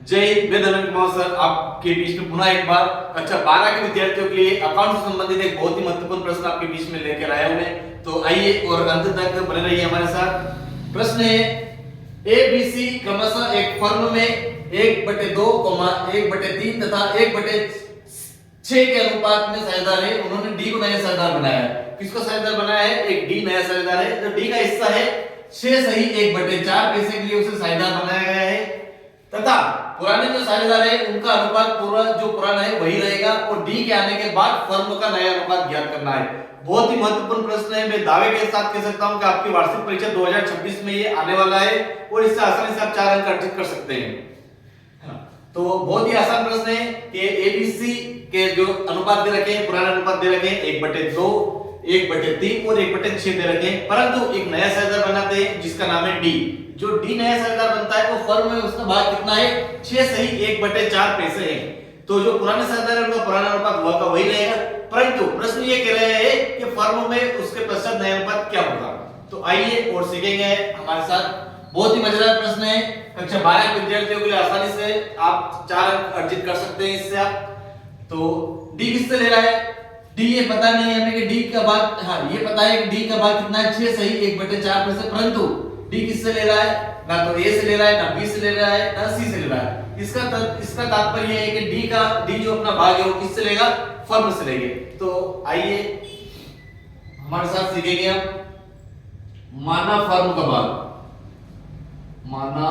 जय हिंद, मैं धनंजय कुमार सर आपके बीच में पुनः एक बार कक्षा 12 के विद्यार्थियों के लिए अकाउंट से संबंधित एक बहुत ही महत्वपूर्ण प्रश्न आपके बीच में लेकर आया हूं मैं। तो आइए और अंत तक बने रहिए हमारे साथ। प्रश्न है ABC क्रमशः एक फर्म में 1/2, 1/3 तथा 1/6 के अनुपात में साझेदार है। उन्होंने D को नया साझेदार बनाया है। किसको साझेदार बनाया है? एक D नया साझेदार है। जो D का हिस्सा है 6 सही 1/4 पैसे के लिए उसे साझेदार बनाया गया है तथा पुराने जो साझेदार है उनका अनुपात पूरा जो पुराना है वही रहेगा और डी के आने के बाद फर्म का नया अनुपात ज्ञात करना है। बहुत ही महत्वपूर्ण प्रश्न है। मैं दावे के साथ कह सकता हूं कि आपकी वार्षिक परीक्षा 2026 में ये आने वाला है और इससे आसानी से आप 4 अंक अर्जित कर सकते हैं। तो बहुत ही आसान प्रश्न है कि एबीसी के जो अनुपात दे रखे हैं, पुराने अनुपात दे रखे हैं 1/2, 1/3 और 1/6 दे रखे हैं, परंतु एक नया साझेदार बनाते हैं जिसका नाम है डी। जो डी नया साझेदार बनता है वो फर्म में उसका भाग कितना है? 6 सही 1/4 पैसे है। तो जो पुराने साझेदार है उनका पुराना अनुपात हुआ का वही रहेगा, परंतु प्रश्न ये कह रहे हैं कि फर्म में उसके पश्चात नया अनुपात क्या होगा। तो आइए और सीखेंगे हमारे साथ। बहुत ही मजेदार प्रश्न है। कक्षा 12 के विद्यार्थियों के लिए आसानी से आप 4 अंक अर्जित कर सकते हैं इससे आप। तो डी किससे ले रहा है? डी ये पता नहीं है हमें कि डी का भाग, हाँ ये पता है कि डी का भाग कितना है? 6 सही 1/4 पैसे, परंतु डी किससे ले रहा है? ना तो ए से ले रहा है, ना बी से ले रहा है, ना सी से ले रहा है। इसका तात्पर्य है कि डी जो अपना भाग है वो किससे लेगा? फर्म से लेंगे। तो आइए हमारे साथ सीखेंगे हम। माना फर्म का भाग, माना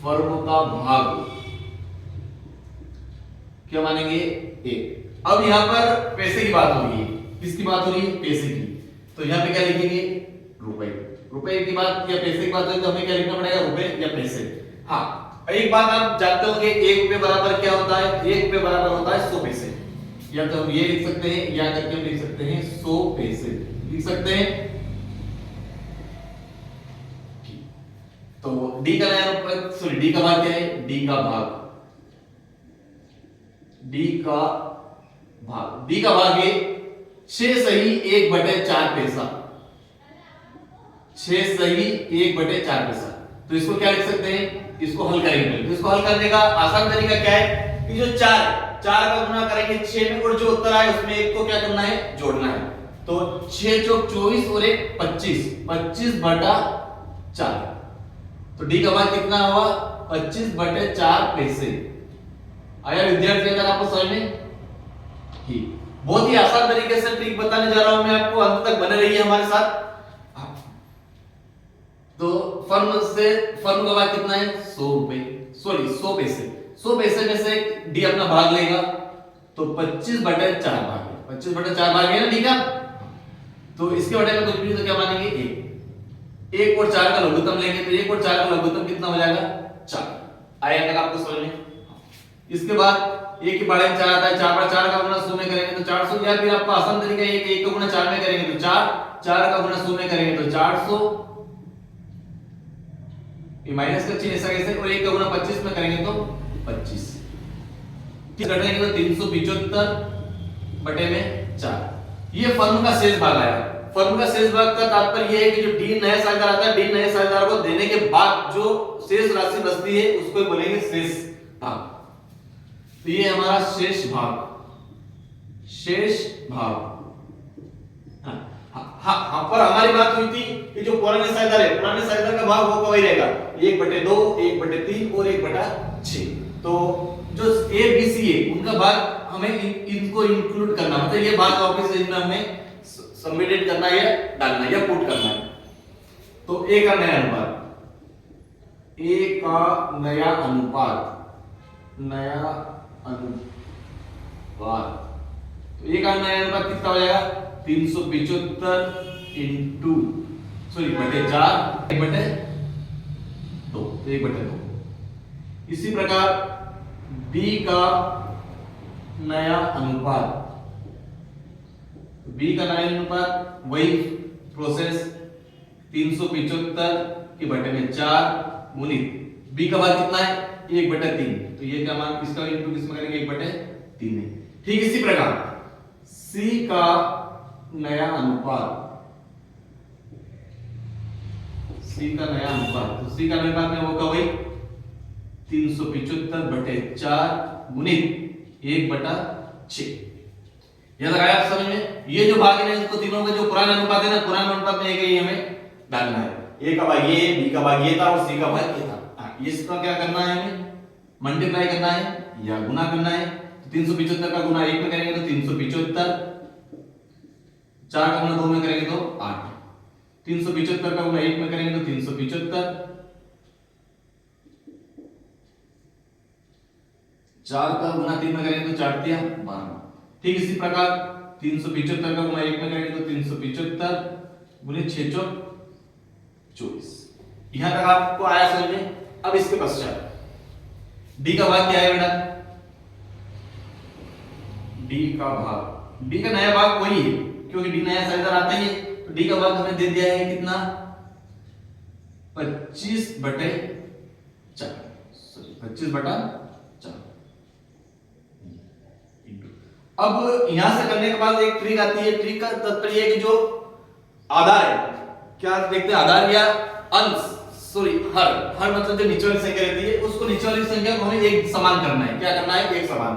फर्म का भाग क्या मानेंगे? ए। अब यहां पर पैसे की बात हो रही है। किसकी बात हो रही है? पैसे की। तो यहां पे क्या लिखेंगे? रुपए। रुपए की बात या पैसे की बात हो तो हमें क्या लिखना पड़ेगा? रुपए या पैसे। हाँ, एक बात आप जानते होंगे 1 रुपए बराबर क्या होता है? 1 रुपए बराबर होता है 100 पैसे। या तो हम ये लिख सकते हैं या करके हम लिख सकते हैं 100 पैसे लिख सकते हैं। तो डी का नया अनुपात, सॉरी डी का भाग क्या है? डी का भाग, डी का भाग, डी का भाग है 6 सही 1/4 पैसा। 6 सही 1/4 पैसा। तो इसको क्या लिख सकते हैं? इसको हल करेंगे। तो इसको हल करने का आसान तरीका क्या है कि जो 4 का गुना करेंगे 6 में और जो उत्तर आए उसमें एक को क्या करना है? जोड़ना है। तो 6 चौक 24 और 1 25, 25/4। तो डी का मान कितना हुआ? 25/4 पैसे। आया विद्यार्थी अगर आपको समझ में? बहुत ही आसान तरीके से ट्रिक बताने जा रहा हूं मैं आपको, अंत तक बने रहिए हमारे साथ। तो फर्म का भाग कितना है? 100 रुपए, सॉरी 100 पैसे। 100 पैसे में से डी अपना भाग लेगा तो 25/4 भाग है। 25/4 भाग है ना डी का। तो इसके बटे में कुछ भी तो क्या मानेंगे? 1 और 4 का लघुत्तम लेंगे तो 1 और 4 का लघुत्तम कितना हो जाएगा? 4। आया तक आपको समझ में? इसके बाद 1 के बारे में 4 आता है, 4/4 का गुना 100 में करेंगे तो 400, या फिर आपका आसान तरीका है कि 1 का गुना 4 में करेंगे तो 4, 4 का गुना 100 में करेंगे तो 400, ये माइनस का चिन्ह ऐसा कैसे? और 1 का गुना 25 में करेंगे तो 25। ठीक कटेंगे तो 375 बटे में 4। ये फर्म का शेष भाग आया। फर्म का शेष भाग का तात्पर्य ये है कि जो डी नया साझेदार आता है, डी नए साझेदार को देने के बाद जो शेष राशि बचती है उसको बोलेंगे शेष भाग। तो ये हमारा शेष भाग, शेष भाग। हाँ, पर हमारी बात हुई थी कि जो पुराने साझेदार है, पुराने साझेदार का भाग वो वही रहेगा 1/2, 1/3 और 1/6। तो जो ए बी सी है उनका भाग हमें इनको इंक्लूड करना, मतलब ये भाग वापस इनमें हमें सबमिटेड करना है, डालना या पुट करना है। तो ए का नया अनुपात, ए का नया अनुपात, नया अनुपात। तो ए का नया अनुपात कितना हो जाएगा? 375 इंटू बटे 4 1/2। इसी प्रकार बी का नया अनुपात, बी का नया अनुपात वही प्रोसेस 375 के बटे में 4 गुणित बी का भाग कितना है? 1/3। तो ये क्या मान इसका इंटू किसमें करेंगे? 1/3 है। ठीक इसी प्रकार सी का नया अनुपात, सी का नया अनुपात, तो सी का नया अनुपात में होगा वही 375/4 गुणित 1/6। यह लगाया आप समझ में। ये जो भाग है ना, इसको तीनों में जो पुराना अनुपात है ना, पुराना अनुपात में एक ही हमें डालना है। ए का भाग ये, बी का भाग ये था और सी का भाग ये था। इसका क्या करना है, हमें मल्टीप्लाई करना है या गुना करना है। तो 375 का गुना 1 में करेंगे तो 375, 4 का गुना 2 में करेंगे तो 8, 375 का गुना 1 में करेंगे तो 375, 4 का गुना 3 में करेंगे तो 4 तिया 12। ठीक इसी प्रकार 375 का गुना 1 में करेंगे तो 375 गुणित 6 चौक 24। यहां तक आपको आया समझ में। अब इसके पश्चात डी का भाग क्या है बेटा, डी का भाग, डी का नया भाग वही है क्योंकि डी नया साइजर आता ही है। तो डी का भाग हमें दे दिया है कितना, 25/4, सॉरी 25/4। अब यहां से करने के बाद एक ट्रिक आती है। ट्रिक का तात्पर्य है कि जो आधार है, क्या देखते हैं, आधार या अंश, सॉरी हर मतलब जो नीचे वाली संख्या रहती है उसको नीचे वाली संख्या को हमें एक समान करना है। क्या करना है, एक समान।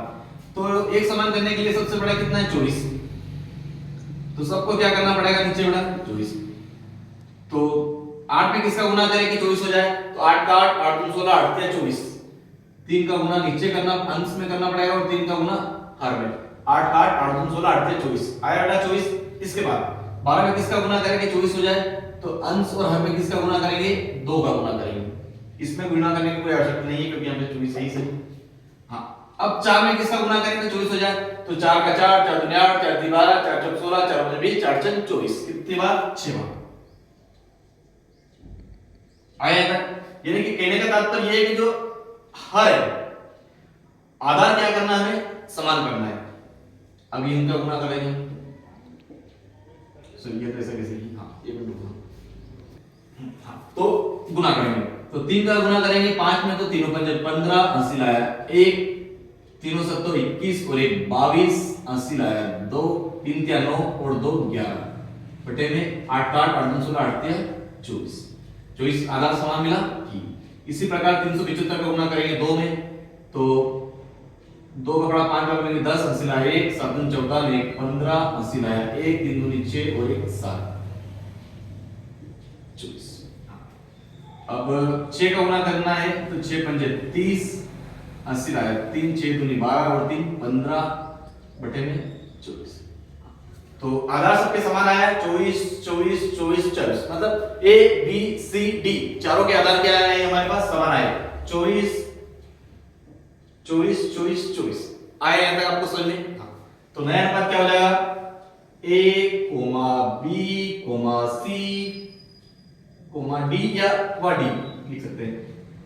तो एक समान करने के लिए सबसे बड़ा कितना है, 24। तो सबको क्या करना पड़ेगा, नीचे बड़ा 24। तो 8 में किसका गुना करें कि 24 हो जाए, तो 8 का 8, 8 दूनी 16, 8 तिया 24। 3 का गुना नीचे करना, अंश में करना पड़ेगा और 3 का गुना हर में। 8 का 8, 8 दूनी 16, 8 तिया 24 आया बेटा 24। इसके बाद 12 में किसका गुना करेंगे 24 हो जाए, तो अंश और हर में किसका गुना करेंगे, 2 का गुना करेंगे। इसमें गुना करने की कोई आवश्यकता नहीं है क्योंकि हमने 24 सही सही। हाँ, अब 4 में किसका गुना करेंगे तो 24 हो जाए, तो 4 का 4, 4 दूनी 8, 4 ती 12, 4 चौक 16, 4 पंजे 20, 4 छक 24। कितनी बार, 6 बार आया था। यानी कि कहने का तात्पर्य ये है कि जो हर है, आधार क्या करना है, हमें समान करना है। अब ये इनका गुना करेंगे, ये तो ऐसा कैसे, हाँ एक मिनट, हाँ तो गुना करेंगे। तो 3 का गुना करेंगे 5 में, तो 3 पंजे 15, 80 लाया 1, 3 7 21 और 1 22, 80 लाया 2, 3 तिया 9 और 2 11 बटे में 8 का 8, 8 दूनी 16, 8 तिया 24। 24 आधार समान मिला। इसी प्रकार 375 का गुना करेंगे 2 में, तो 2 का बड़ा 5 का करेंगे 10, 80 लाया 1, 7 दूनी 14, 1 15, 80 लाया 1, 3 दूनी 6 और 1 7, 24। अब 6 का गुना करना है, तो 6 पंजे 30, 80 लाया 3, 6 दूनी 12 और 3 15 बटे में 24। तो आधार सबके समान आया, 24 24 24 24। मतलब ए बी सी डी चारों के आधार क्या आए हमारे पास, समान आए, 24 24 24 24 आए। यहां तक आपको समझ में। तो नया अनुपात क्या हो जाएगा, a comma b comma c comma d या डी लिख सकते हैं,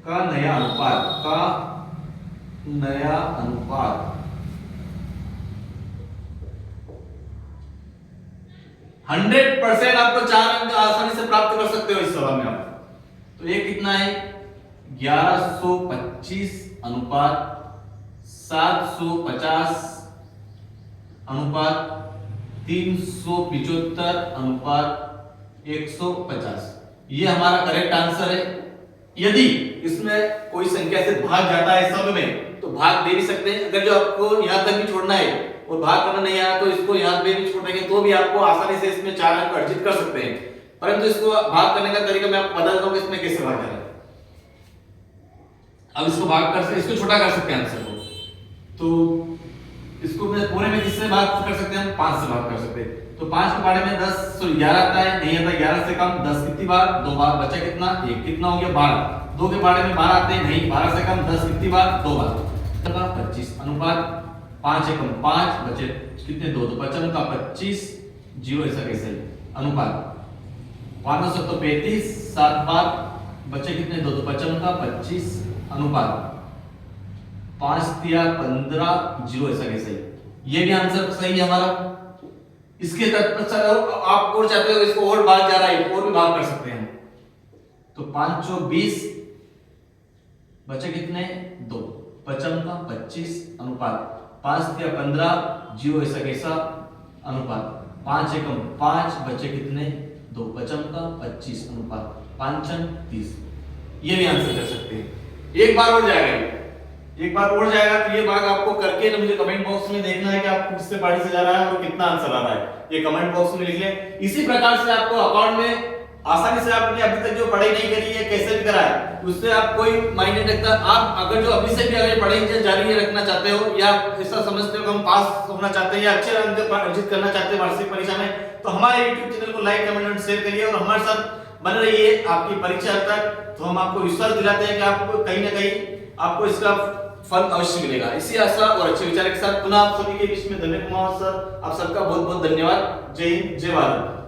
का नया अनुपात, का नया अनुपात 100% आपको 4 अंक आसानी से प्राप्त कर सकते हो इस सवाल में आप। तो ये कितना है, 1125 अनुपात 750 अनुपात 375 अनुपात 150। ये हमारा करेक्ट आंसर है। यदि इसमें कोई संख्या से भाग जाता है सब में, तो भाग दे भी सकते हैं। अगर जो आपको यहां तक भी छोड़ना है और भाग करना नहीं आया, तो इसको यहां पे भी छोड़ेंगे तो भी आपको आसानी से इसमें 4 अंक अर्जित कर सकते हैं। परंतु इसको भाग करने का तरीका मैं आपको बता देता हूं कि इसमें कैसे भाग करें। अब इसको भाग कर सकते, इसको छोटा कर सकते हैं आंसर को। तो इसको मैं पूरे में किससे भाग कर सकते हैं, हम 5 से भाग कर सकते हैं। तो 5 के बारे में 10 सॉरी 11 आता है, नहीं आता, 11 से कम 10 कितनी बार, 2 बार, बचा कितना 1, कितना हो गया 12। 2 के बारे में 12 आते हैं, नहीं, 12 से कम 10 कितनी बार, 2 बार, 25 अनुपात 5 से कम 5 बचे कितने 2, तो 55 का 25 जीरो ऐसा कैसे अनुपात 535 7 बार बचे कितने 2, तो 55 का 25 अनुपात 5 तिया 15 जीरो ऐसा कैसे। ये भी आंसर सही है हमारा। इसके तत्पश्चात आप और चाहते हो इसको और भाग जा रहा है, और भी भाग कर सकते हैं। तो 5 चौक 20 बचे कितने 2, 55 का 25 अनुपात 5 तिया 15 जीरो ऐसा कैसा अनुपात 5 एकम 5 बचे कितने 2, 55 का 25 अनुपात 5 30। ये भी आंसर कर सकते हैं। एक बार उड़ जाएगा एक बार उड़ जाएगा। तो ये भाग आपको करके ना मुझे कमेंट बॉक्स में देखना है कि आपको किससे पार्टी से जा रहा है और कितना आंसर आ रहा है, ये कमेंट बॉक्स में लिख लें। इसी प्रकार से आपको अकाउंट में आसानी से आपने अभी तक जो पढ़ाई नहीं करी है कैसे भी करा है उससे आप कोई मायने नहीं रखता। आप अगर जो अभी से भी अगर पढ़ाई जारी रखना चाहते हो या ऐसा समझते हो कि हम पास होना चाहते हैं या अच्छे अंक अर्जित करना चाहते हैं वार्षिक परीक्षा में, तो हमारे YouTube चैनल को लाइक कमेंट और शेयर करिए और हमारे साथ बने रहिए आपकी परीक्षा तक। तो हम आपको विश्वास दिलाते हैं कि आपको कहीं ना कहीं आपको इसका फल अवश्य मिलेगा। इसी आशा और अच्छे विचार के साथ पुनः आप सभी के बीच में धन्य कुमार सर, आप सबका बहुत बहुत धन्यवाद। जय हिंद, जय भारत।